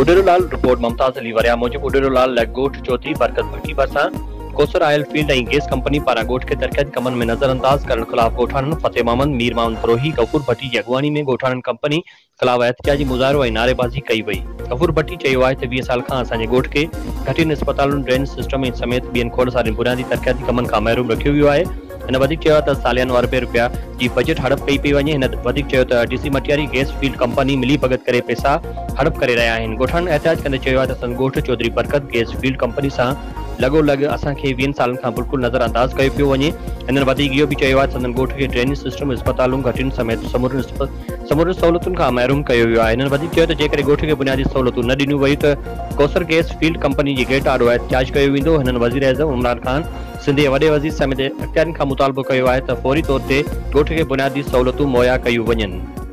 Uderolal report Mumtaz Ali वरिया मूजिब उडेरोलाल लैगोट चौधरी बरकत भट्टी बरसा कोसर आयल फील्ड ऐं गैस कंपनी पारा गोठ के तरक़ियत कमन में नजरअंदाज करण खिलाफ गोठाणन फतेह मोहम्मद मीर मोहम्मद फरोही गफूर भट्टी की अगवानी में गोठाणन कंपनी खिलाफ एहतजाजी मुज़ाहिरो ऐं नारेबाज़ी कई वई। गफूर भट्टी चयो आहे त 20 साल खां असांजे गोठ के घटियुनि अस्पतालुनि ड्रेनेज सिस्टम ऐं समेत ॿियनि खोड़ सारे बुनियादी तरक़ियाती कमनि खां महरूम रखियो वियो आहे। हिन वधीक चयो त सालियानो अरबे रुपया जी बजट हड़प कई पई वञे। हिन वधीक चयो त डीसी मटियारी गैस फील्ड कंपनी मिली भगत करे पैसा हड़प करे रहिया आहिनि। गोठाणन एहतिजाज कंदे चयो आहे त संदसि ॻोठ चौधरी बरकत गैस फील्ड कंपनी सां लॻोलॻ असांखे 20 सालनि खां बिल्कुलु नज़रअंदाज कयो पियो वञे। हिननि वधीक इहो बि चयो आहे त संदनि ॻोठ खे ड्रेनेज सिस्टम अस्पतालूं घटियुनि समेत समूरनि सहूलियतुनि खां महरूम कयो वियो आहे। हिननि वधीक चयो त जेकॾहिं ॻोठ खे बुनियादी सहूलियतूं न ॾिनियूं वयूं त कोसर गैस फील्ड कंपनी जी गेट आॾो एहतजाज कयो वेंदो। हिननि वज़ीर एज़म इमरान ख़ान सिंध जे वॾे वज़ीर समेत इख़्तियारनि खां मुतालबो कयो आहे त फौरी तौर ते ॻोठ खे बुनियादी सहूलियतूं मुहैया कयूं वञनि।